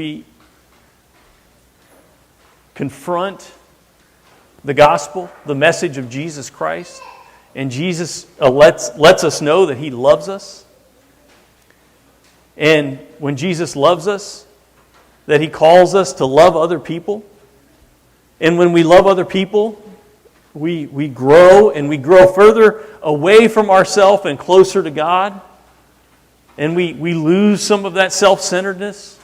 We confront the gospel, the message of Jesus Christ, and Jesus lets us know that He loves us. And when Jesus loves us, that He calls us to love other people. And when we love other people, we grow, and we grow further away from ourselves and closer to God. And we lose some of that self-centeredness.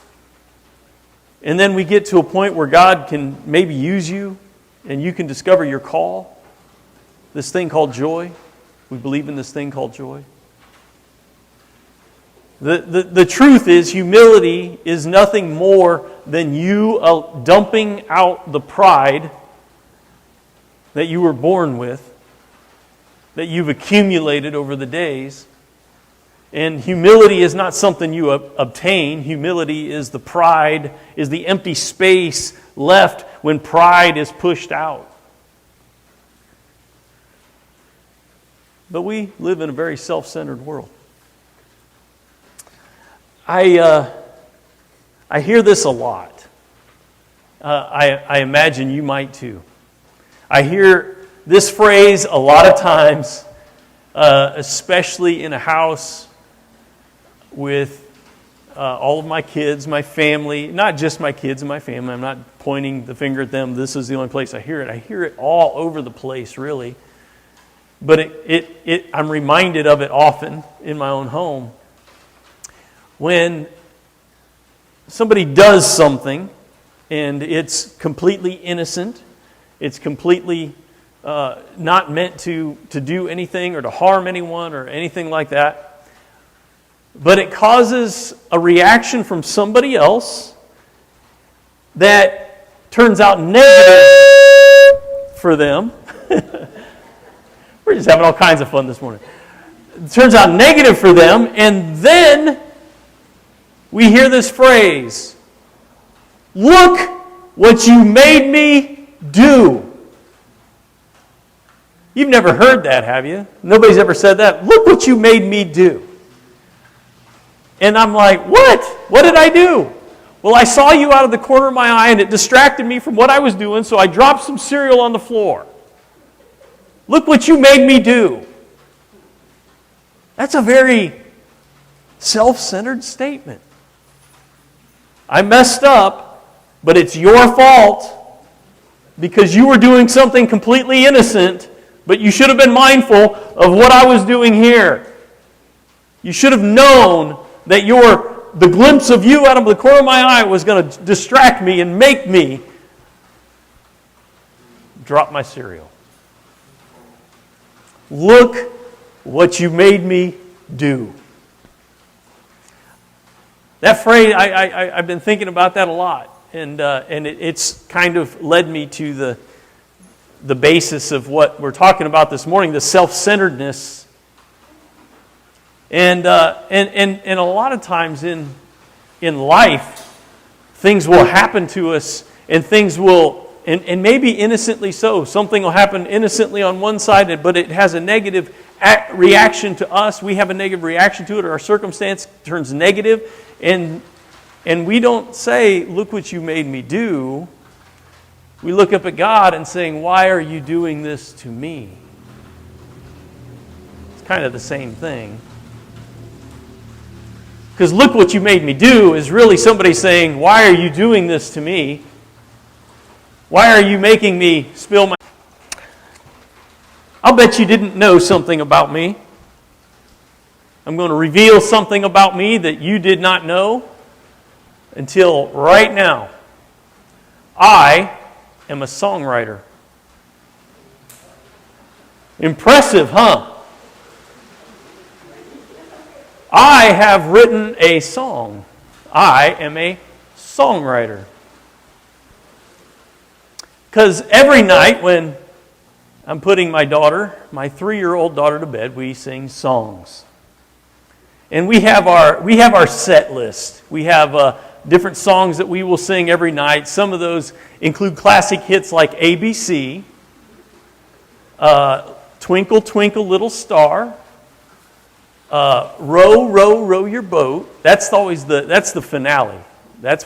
And then we get to a point where God can maybe use you, and you can discover your call. This thing called joy. We believe in this thing called joy. The truth is, humility is nothing more than you dumping out the pride that you were born with, that you've accumulated over the days. And humility is not something you obtain. Humility is the pride, is the empty space left when pride is pushed out. But we live in a very self-centered world. I hear this a lot. I imagine you might too. I hear this phrase a lot of times, especially in a house with all of my kids, my family, not just my kids and my family. I'm not pointing the finger at them. This is the only place I hear it. I hear it all over the place, really. But I'm reminded of it often in my own home. When somebody does something and it's completely innocent, it's completely not meant to do anything or to harm anyone or anything like that, but it causes a reaction from somebody else that turns out negative for them. We're just having all kinds of fun this morning. It turns out negative for them, and then we hear this phrase, "Look what you made me do." You've never heard that, have you? Nobody's ever said that. "Look what you made me do." And I'm like, what? What did I do? Well, I saw you out of the corner of my eye and it distracted me from what I was doing, so I dropped some cereal on the floor. Look what you made me do. That's a very self-centered statement. I messed up, but it's your fault because you were doing something completely innocent, but you should have been mindful of what I was doing here. You should have known that the glimpse of you out of the corner of my eye was going to distract me and make me drop my cereal. Look what you made me do. That phrase, I've been thinking about that a lot, and it's kind of led me to the basis of what we're talking about this morning, the self-centeredness. And a lot of times in life, things will happen to us, and things will, and maybe innocently so. Something will happen innocently on one side, but it has a negative reaction to us. We have a negative reaction to it, or our circumstance turns negative, and we don't say, "Look what you made me do." We look up at God and saying, "Why are you doing this to me?" It's kind of the same thing. Because "look what you made me do" is really somebody saying, "Why are you doing this to me? Why are you making me spill my..." I'll bet you didn't know something about me. I'm going to reveal something about me that you did not know until right now. I am a songwriter. Impressive, huh? I have written a song. I am a songwriter. Because every night when I'm putting my 3-year-old daughter to bed, we sing songs. And we have our set list. We have different songs that we will sing every night. Some of those include classic hits like ABC, Twinkle, Twinkle, Little Star, row, row, row your boat. That's the finale. That's